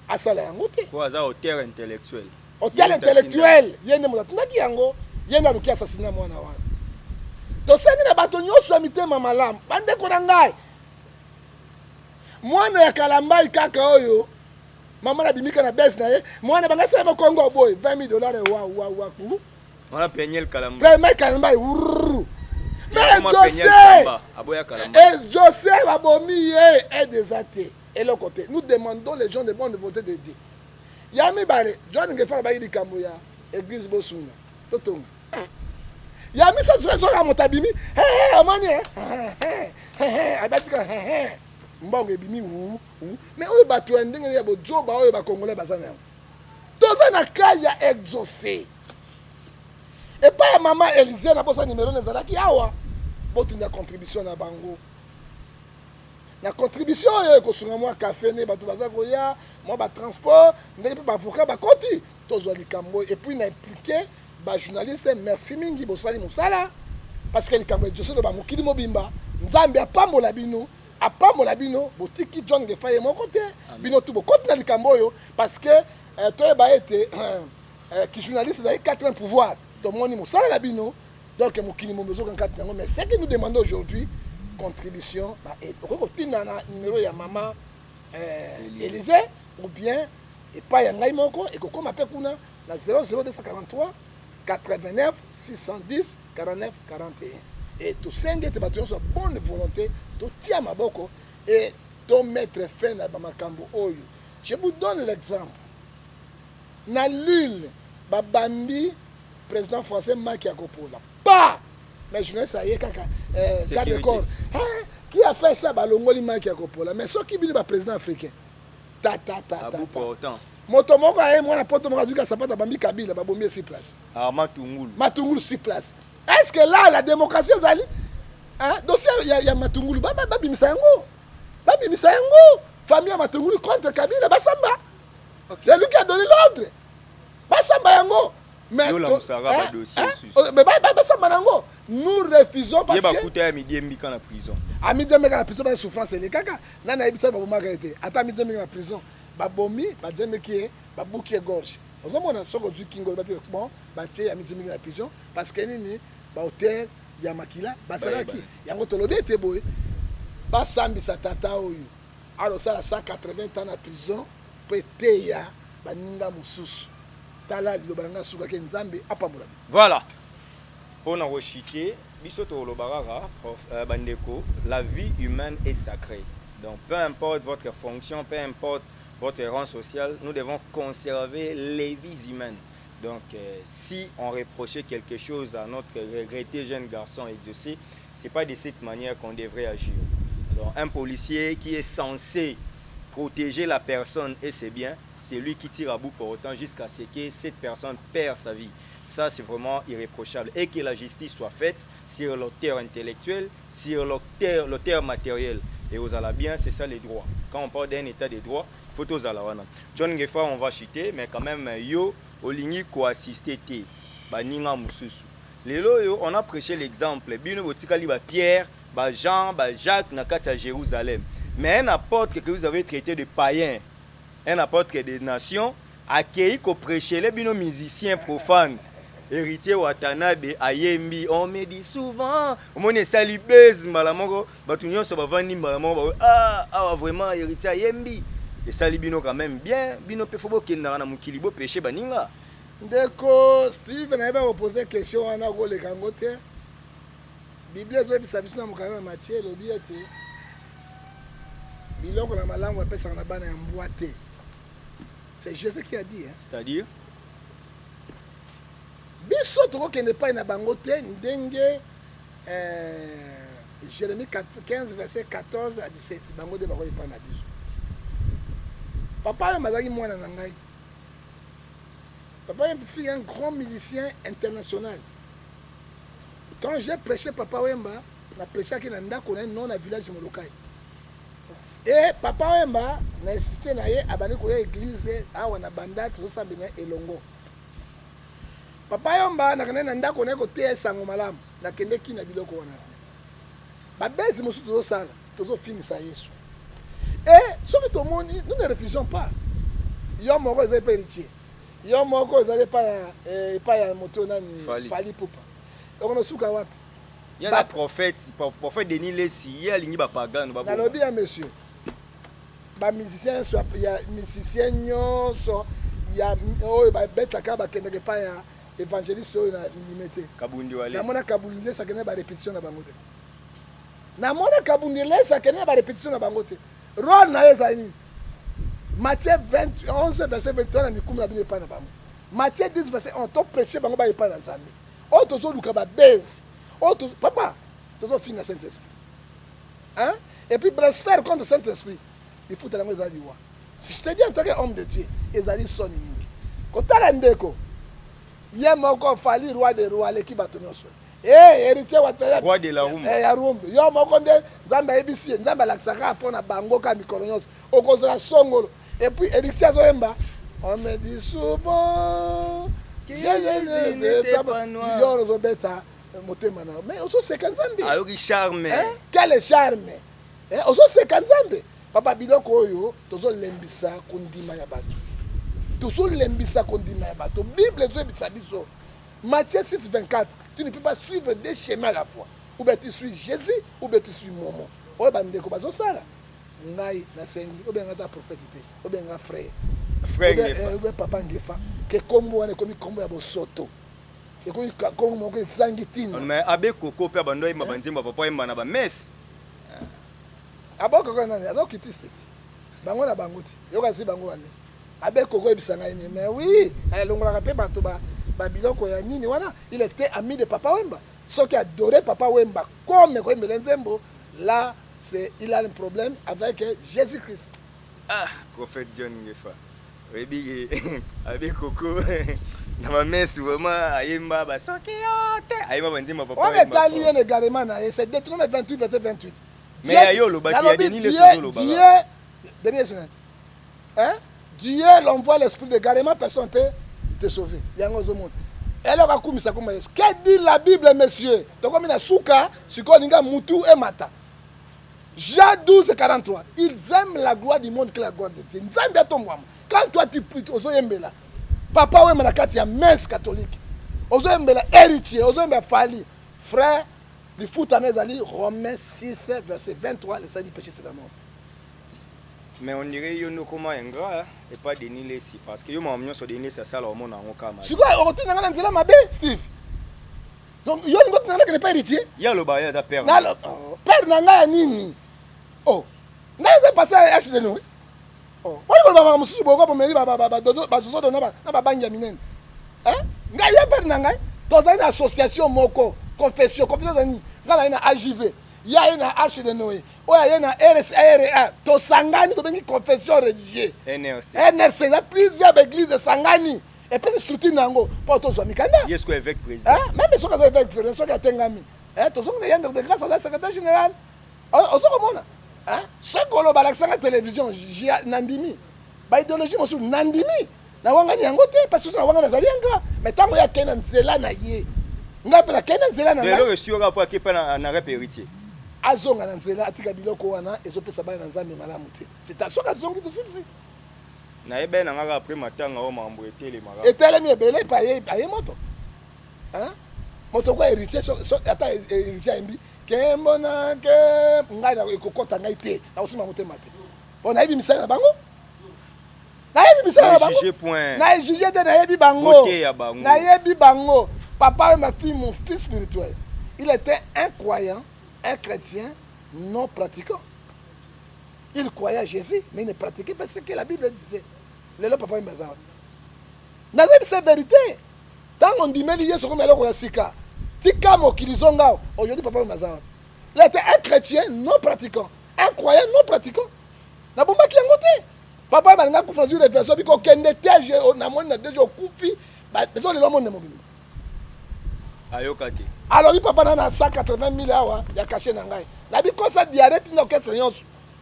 asala yango te. Ko aza auteur intellectuel. Auteur intellectuel, yende mutaki yango, yenda luki assassinat mwana wana. To sengi na bato nyoso mitema malamu, bande ko ngai. Mwana ya Kalambai kaka oyo maman a bimika na base na ye mwana banga sema Congo boy $20 wa ku on a peigné le Kalamba mais Kalamba mais José aboya Kalamba et José va bomi et des athées et le côté nous demandons les gens de bonne volonté de Dieu yami bare John ngefara ba yidi kambo ya église bosuna totongo yami sa so motabimi amani abatika mbongo ebimi wu mais oyo bato ya ndenge ya bojoba oyo bakongolais bazana yango toza na cas ya exaucé epa ya mama Élysée na bosa numéro nezalaki awa botinda contribution na bango na contribution oyo ekosunga mwa café ne bato baza koya mwa batransport ndenge mpe bavocat bakoti tozwa likambo et puis na impliqué bajournaliste merci mingi bosali mosala parce que likambo exaucé do bamokili mobimba nzambe apambola bino apambola bino botiki John Gefaye mon côté bino tout bokoti na likambo oyo parce que toyeba ete qui journaliste dans 4 pouvoir to moni mosala na bino donc mokili mo bezo kankati nango mais ce que nous demandons aujourd'hui contribution okokotinda na numéro ya mama Élysée ou bien epai ya ngai moko ekokoma mpe kuna na 00243 89 610 49 41 et tosenge ete bato nyonso ya bonne volonté totia maboko et tomettre fin na bamakambo oyo. Je vous donne l'exemple. Na Lille babambi président français Macky Akopola pas mais je ne sais pas kaka garde corps qui a fait ça balongoli Macky Akopola mais ce qui bili ba président africain ta pourtant moto moko aye mwana poto moko azuka sapata bambi Kabila babombi 6 places Matungulu 6 places. Est-ce que là la démocratie ezali dossier ya Matungulu babimisa yango famille ya Matungulu contre Kabila basamba. C'est lui qui a donné l'ordre. Basamba yango. Mais nous refusons parce que à midi en la prison. À midi en prison ba souffrance les kaka. Nana ebisa ba bomaka été. Ata midi en prison. Ba bomi ba djeme ki ba bouki gorge. Ozomona soko du kingo ba bon ba tie à midi en prison parce que nini ba hôtel ya makila ba salaki. Yango tolobe te boy. Ba sambisa tata oyo. Alors ça la 180 ans en prison pété ya ba ninga mususu. Voilà. Pour nous rechiquer, la vie humaine est sacrée. Donc peu importe votre fonction, peu importe votre rang social, nous devons conserver les vies humaines. Donc si on reprochait quelque chose à notre regretté jeune garçon exaucé, ce n'est pas de cette manière qu'on devrait agir. Donc un policier qui est censé protéger la personne et ses biens, c'est lui qui tire à bout pour autant jusqu'à ce que cette personne perd sa vie. Ça, c'est vraiment irréprochable. Et que la justice soit faite sur le terre intellectuel, sur le terre matériel. Et aux bien, c'est ça les droits. Quand on parle d'un état de droit, il faut tous aller. John Gefa, on va chuter, mais quand même, yo, olingi ko assister te, baninga mususu. Lelo yo, on a prêché l'exemple. Bino botikali ba Pierre, ba Jean, ba Jacques, nakati à Jérusalem. Mais un apôtre que vous avez traité de païen, un apôtre des nations, accueilli qu'on prêchait les bino musiciens profanes, héritier Watanabe, Ayembi, on me dit souvent, on est salibèze, malamongo, batunyo se bavani malamongo, vraiment héritier Ayembi, et salibino quand même bien, bino pe fobo kenda na mukilibo péché baninga. Ndeko Steve na ba poser question ana go le kangote. Bible zo bisabiso na mukana Matthieu lobiete. Biloko na malango apesa na bana ya mboate. C'est Jésus qui a dit hein. C'est-à-dire biso toko kende pa na bango te ndenge Jérémie 15 verset 14 à 17 bango de bako pa na biso. Papa mazaki mwana na ngai. Papa est un grand musicien international. Quand j'ai prêché Papa Wemba, na prêché qui na ndako na non na village Molokai. Et Papa Wemba na insisté na ye abandi ko église awa na banda to sambina elongo. Papa Wemba na kana na ndako na ko te sango malamu na kende ki na biloko wana. Ba bezi musu to sala to finisa Yesu. Et ce que tout le monde nous ne refusons pas. Yo moko za héritier. Yo moko za pas ya moto nani fali pupa. On a suka wapi? Il y a un prophète Denis Lessi, il y a l'igni bapagan. Na lobi ya monsieur. Ba musicien so ya musicien nyonso ya oyo ba betaka ba kende pa ya évangéliste oyo na limité. Kabundi wale. Na mona kabundi lesa kende ba répétition na bango te. Na mona kabundi lesa kende ba répétition na bango te. Rôle na ezani. Matthieu 11 verset 23 na mikumu na bino pa na bango. Matthieu 10 verset 1 to prêcher bango ba pa na Nzambe. O tozo luka ba base. O to papa tozo finga Saint-Esprit. Hein? Et puis blasphème contre Saint-Esprit. Il faut tellement ezali wa. Si je te dis en tant qu'homme de Dieu, ezali soni mingi. Kotala ndeko. Ye moko fali roi des rois leki batonoso. Héritier watala roi de la Rumba. Ya Rumba. Yo moko nde Nzambe ebisi, Nzambe laksaka pona bango ka mikolo nyonso. Okozala songolo. Et puis héritier zoemba, on me dit souvent que Jésus n'était pas noir. Yo zobeta motema na. Mais oso seka Nzambe. Ayoki charme. Quel charme. Oso seka Nzambe. Papa biloko oyo tozo lembisa kondima ya bato. Tozo lembisa kondima ya bato. Bible zo ebisa biso. Matthieu 6:24. Tu ne peux pas suivre deux chemins à la fois. ou bien tu suis Jésus, ou bien tu suis Momo. Ou bien tu es ça. Ngai na sengi, ou bien tu es prophète, ou bien tu es frère. Frère, ou bien papa Ngefa. Que combo wane komi combo ya bosoto. Que komi combo moko zangi tina. Mais abe koko pe bando ima banzimba papa ima na ba mess. Aboko ko nani? Azo kitiste. Bango na bangoti. Yoka si bango wane. Abe koko ebisanga ini. Mais oui, ayelongola pe bato ba biloko ya nini wana, il était ami de Papa Wemba. Ceux qui adoraient Papa Wemba comme Wemba Nzembo, là il a un problème avec Jésus-Christ. Ah, prophète John Ngefa. Webi avec Coco na ma messe vraiment ayemba ba soki yote ayemba banzimba Papa Wemba. On est allié également na c'est Deutéronome 28 verset 28. Mais ayo lo baki ya Denis le sozo lo baba. Hein? Dieu l'envoie l'esprit de garement, personne ne peut te sauver. Et alors, que dit la Bible, messieurs? Donc, comme il y a Souka, Sikoninga, Moutou et Mata. Jean 12, 43. Ils aiment la gloire du monde que la gloire de Dieu. Quand toi, tu es là, papa, ouais, il y a messe catholique. Ozoyembela héritier, Ozoyembela fali. Frère, le foot en Ezali, Romains 6, verset 23, le salut du péché, c'est la mort. Mais on dirait que nous sommes ingrats et pas Denis Lessi. Parce que nous sommes Denis Lessi, ça, on a un cas. C'est quoi, on retient dans la mabe, Steve? Donc, il y a une autre qui n'est pas héritier. Il y a le barrière de père. Père n'a nini. Oh, n'a pas passé à H de nous. Oh, moi, je vais me soucier beaucoup pour me dire, hein? N'a pas père n'a dans une association moko, confession, il y a une AJV. Il y a une arche de Noé. Il y a une RSA. To Sangani, to une confession religieuse. NRC. NRC, il y a plusieurs églises de Sangani. Et puis, c'est structure nango. Pas tous les Mikanda. Il y a ce évêque président. Même si on a évêque président, si on a Tengami. Tous les gens de grâce à la secrétaire générale. On se remonte. Ce qu'on a à la télévision, Nandimi. Par idéologie, on se Nandimi. Na wangani yangote, parce que na wangani zali yanga. Mais tant qu'il y a Kenan Zela na ye. N'a pas Kenan Zela na ye. Le reçu aura pas qu'il peut en arrêter héritier. Azonga na nzela atika biloko wana ezopesa bana nzambe malamu te. C'est à soka zongi to sisi. Na ebe na ngaka après matanga o mambo etele mara. Etele mi ebele pa ye moto. Hein? Moto kwa héritier ata héritier imbi kembo na ke ngai na ekokota ngai te. Na osima motema te. Bon na yebi misala na bango? Na yebi misala na bango? Na juger de na yebi bango. Na yebi bango. Papa et ma fille, mon fils spirituel. Il était un croyant. Un chrétien non pratiquant. Il croyait à Jésus, mais il ne pratiquait pas ce que la Bible disait. Le papa est bazar. N'a pas cette vérité. Tant on dit mais il y a ce qu'on met là au sika. Tika mo kilizonga. Aujourd'hui papa est bazar. Il était un chrétien non pratiquant, un croyant non pratiquant. Na bomba qui ngote. Papa m'a ngaka faire une version biko kende teje na mona déjà kufi. Ba besoin de l'homme ne mobile. Ayokati. Alors, papa a 180 000 awa, il y a caché dans l'angai. La Bible ça diarrhée, il n'y a aucun seigneur.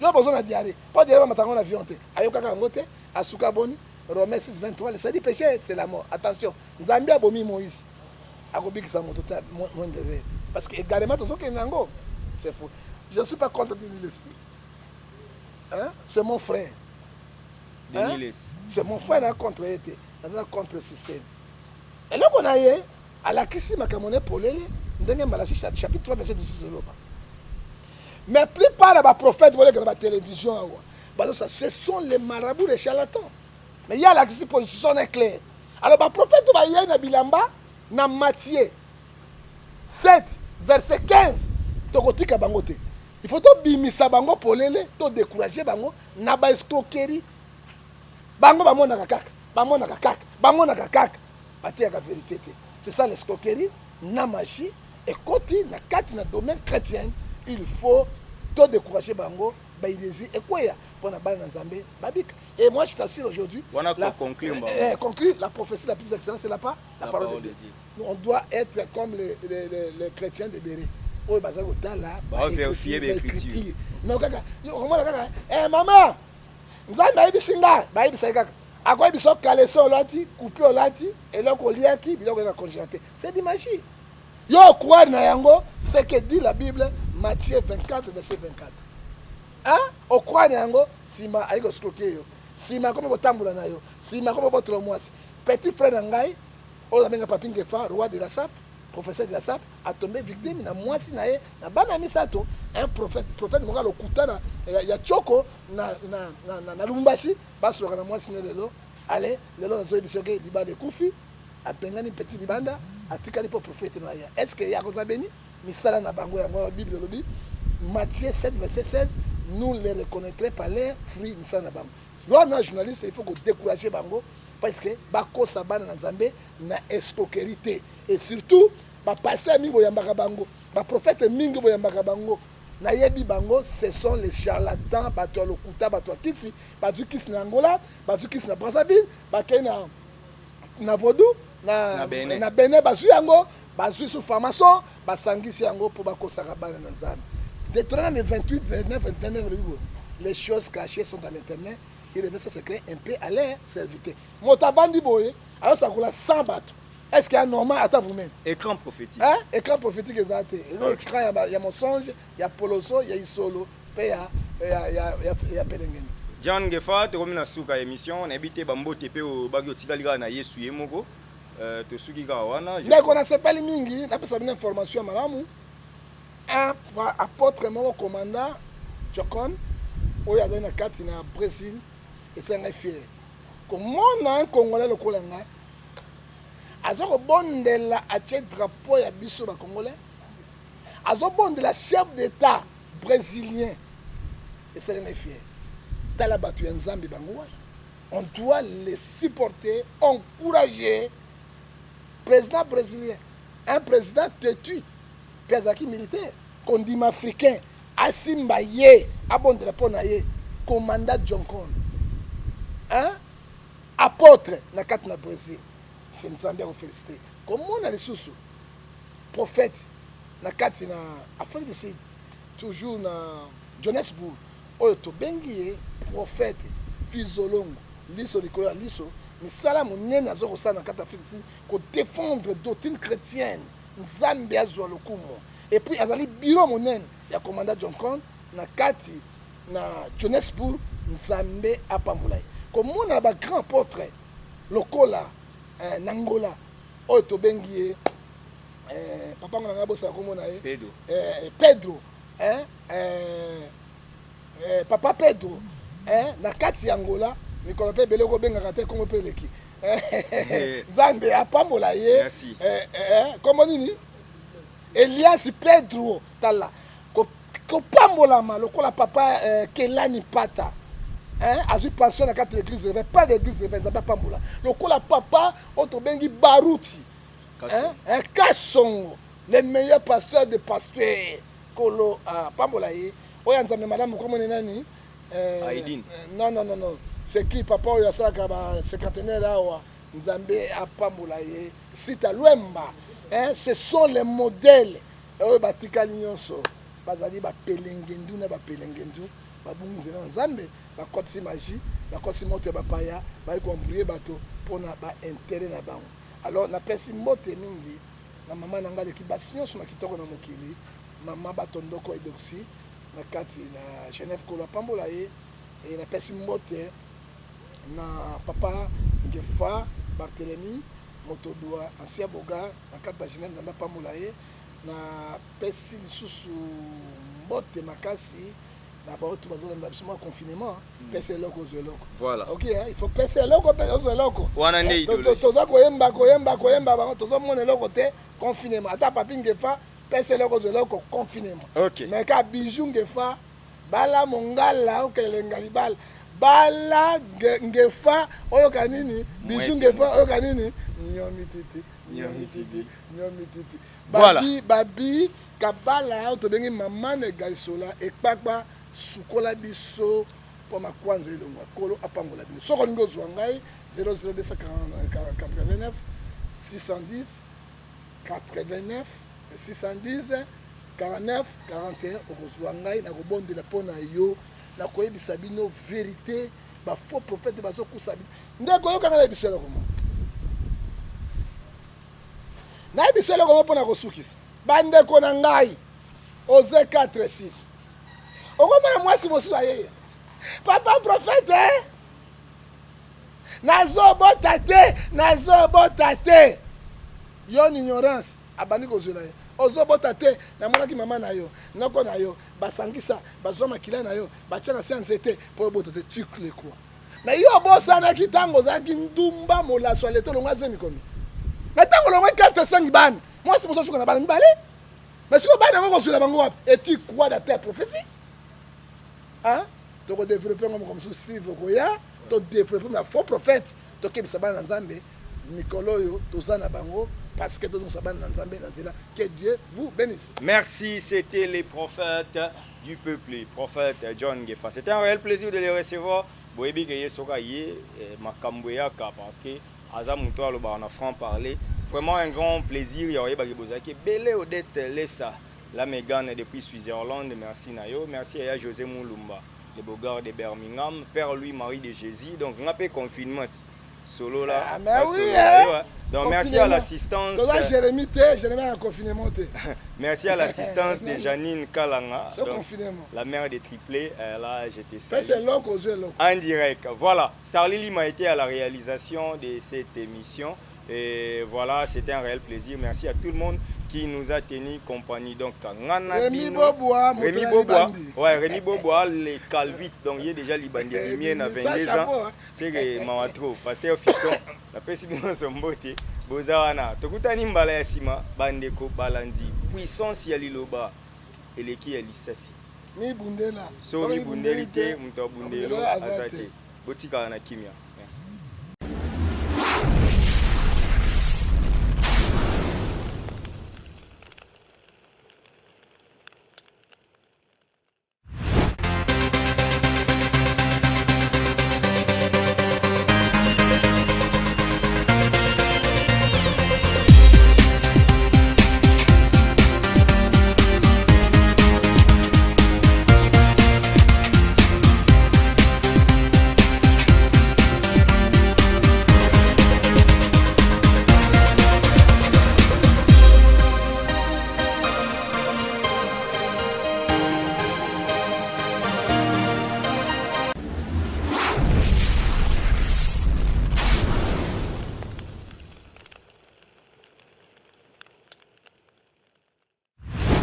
Il y a besoin de diarrhée. Pas diarrhée, mais on a avion. Ayoka Kangote, Asuka Boni, Romains 6, 23, le sadi péché, c'est la mort. Attention, Zambia a bomi Moïse. Agobi qui s'en monte, moins de verre. Parce que également, tout ce qui est nango, c'est faux. Je ne suis pas contre Denis. Hein? C'est mon frère. Hein? C'est mon frère là contre été, dans un contre-système. Et là, on a eu. À la Kissi Makamone Polele, chapitre 3, verset 18. Mais plupart des prophètes volent dans la télévision, ce sont les marabouts, les charlatans. Mais il y a la Kissi position est claire. Alors, les prophètes il y a Bilamba, dans Matthieu 7, verset 15, Tokotika Bangote. Il faut que bimisa bango polele, to décourager bango, na ba escroquerie. Bango ba mona kakak, ba mona kakak, ba mona kakak. Pati ya vérité. C'est ça l'escroquerie, namachi, et quand il y a dans le domaine chrétien, il faut tout décourager bango, baïdési, et quoi pour la balle dans Zambé, babik. Et moi je t'assure aujourd'hui, conclure la prophétie la plus excellente, c'est la parole de Dieu. Nous, on doit être comme les chrétiens de Béré. Oh, bah ça là, vérifier l'écriture. Non, kaka, maman, Nzambe baïbi singa, baïbi singa. À quoi ils sont calés sur l'autre, coupés au lati, et là qu'on lit qui, ils ont congélaté. C'est de magie. Yo croire na yango, c'est que dit la Bible, Matthieu 24, verset 24. Hein? Au croire na yango, si ma aïgo scroqué yo, si ma comme botambula na yo, si ma comme botre moisi. Petit frère nangai, o la menga papinge fa, roi de la sap, professeur de la SAP a tombé victime na mwasi na ye na bana misato un prophète moka lokuta na ya choko na Lubumbashi basoka na mwasi ne lelo ale lelo na zoyi bisoke libanda kufi apengani petit libanda atikali po prophète na ya est-ce que ya koza beni misala na bango yango Bible lobi Matthieu 7 verset 16 nous les reconnaîtrons par les fruits misala na bango. Loi na journaliste il faut que décourager bango parce que bakosa bana na Nzambe na escroquerie et surtout ba pasteur mingi boyambaka bango ba prophète mingi boyambaka bango na yebi bango ce sont les charlatans bato lokuta bato kiti bato kisi na Angola bato kisi na Brazzaville bakay na Vodou na Benin bazu yango bazu sous formation basangisi yango pour bakosa bana na Nzambe. Deutéronome 28 29 29 les choses cachées sont dans l'internet. Il revient ce secret un peu à leur serviteur. Motabandi boye, alors ça coule 100 bateaux. Est-ce qu'il y a normal à vous-même? Écran prophétique. Hein? Écran prophétique exact. Écran il y a mensonge, il y a poloso, il y a isolo, il y a pelengeni. John Gefa, tu reviens sur la émission, on habite Bambo TP au Bagio Tikaliga na Yesu Yemoko. Tu suki kawana. Dès qu'on a sepali mingi, n'a pas sa bonne information malamu. Un apôtre mon commandant Chokon, où il y a une carte na Brésil. Et c'est un fier. Comment un Congolais le colanga azo bonde la atie drapeau ya biso ba Congolais azo bonde la chef d'état brésilien et c'est un fier. Tala batu ya Nzambe bango on doit les supporter, encourager. Président brésilien, un président têtu, président militaire, condiment africain, Asimba ye, abonde drapeau na ye, commandant Jonkon. Hein? Apôtre na kati na Brésil, c'est Nzambe à féliciter. Comment on a les sous prophète na kati na Afrique du Sud, toujours na Johannesburg, oyo to bengi prophète Fizolongo, liso likolo liso, misala monene azoko sa na kati Afrique du Sud ko défendre doctrine chrétienne, Nzambe azwa lokumo. Et puis azali bureau monene ya commandant Jonkon na kati na Johannesburg, Nzambe apambulai. Comme on a un grand apôtre, lokola, Nangola, Oto Bengie, papa on a bossé comme on a Pedro, papa Pedro, Nakati Angola, Nicolas Belego Bengate comme Peleki. Zambe apambola ye. Merci. Comment on dit? Elias Pedro, tala. Kopambola ma lokola papa Kelani Pata. As eu pension à quatre églises, pas d'église de pas moula. Le cola papa, Otobengi Barouti, Kassongo, les meilleurs pasteurs de pasteurs, Kolo Pambolaye, Oyanzame madame, comment on est nani? Aïdine. Non. C'est qui papa Oyasaka, cinquantenaire là, Nzambe à Pambolaye, Sita Luemba. Ce sont les modèles. Batika Lignonso, Bazali Bapelengendu, Bapelengendu, Babunzi Nzambe. Bakotsi magie, bakotsi mote bapaya, ba ikombrouiller bato pona ba intérêt na bango. Alors na pesi mote mingi na mama nanga le kibasinyo suma kitoko na mokili, mama batondoko edoxi na kati na Genève ko la pambola ye et na pesi mote na papa Ngefa Barthélemy Motodua ancien boga na kati na Genève na pambola ye na pesi lisusu mote makasi. D'abord, tu vas dans le confinement, pèse l'oko, voilà. Ok, il faut pèse l'oko, pèse l'oko. Wana ne idéologie. Toza koyemba, toza mone l'oko te confinement. Ata papi ngefa, pèse l'oko confinement. Ok. Mais ka bijou ngefa, bala mongala okelengali bala ngefa oyo kanini, bijou ngefa oyo kanini, nyomi titi. Voilà. Babi kabala otobengi mamane gaisola ekpakpa sukola biso pour ma kwanza elongwa kolo apangola bino soko lingo zwa ngai 00289 610 89 610 49 41 okozwa ngai na kobondela pona yo na koyebisa bino vérité ba faux prophète bazokusa bino ndeko yokanga na biselo komo na biselo komo pona kosukisa bandeko na ngai Osée 4:6 okomona mwasi mosusu ayeye papa prophète nazobota te yo ignorance abandi kozwela yo ozobota te namonaki mama na yo noko na yo basangisa bazwa makila na yo batia na se ya nzete mpo obota te tukle kwa na yo obosanaki ntango ozalaki ndumba molaso ya leto olongo azemi komi na ntango olongo ekate esangi bana mwasi mosusu suka na bana mibale mais sikoyo bana yango kozwela bango wapi eti croix da terre prophétie tokodéveloppe yango moko mosusu silive koya todéveloppe na faux prophète tokebisa bana na nzambe mikolo oyo toza na bango parce que tozongisa bana na nzambe na nzela que Dieu vous bénisse. Merci, c'était les prophètes du peuple, les prophètes John Ngefa. C'était un réel plaisir de les recevoir. Boyebi ke yesoka ye makambo yaka parce que aza muto aloba na franc parler. Vraiment un grand plaisir ya oyeba ke bozaki belé Odette Lessa la Mégane depuis Switzerland. Merci Nayo, merci à José Moulumba, le beau gars de Birmingham, Père Louis-Marie de Jésus. Donc on a fait confinement solo là. Ah mais oui hein. Donc merci à l'assistance. Jérémy en confinement. Merci à l'assistance de Janine Kalanga, donc, la mère des triplés. Là, j'étais en direct. Voilà, Starlily m'a été à la réalisation de cette émission. Et voilà, c'était un réel plaisir. Merci à tout le monde qui nous a tenu compagnie. Donc, Rémi Bobois, ouais, Rémi Bobois, les Calvites. Donc, il y a déjà Libandi Limien à 22 ans. C'est que Mamatro, pasteur Fiston, la précision son beauté. Bozawana, tokutani mbala ya sima, bandeko balanzi, puissance ya liloba, eleki ya lisasi. Mi bundela. So mi bundelite, mto bundelo azate. Botika na kimia. Merci.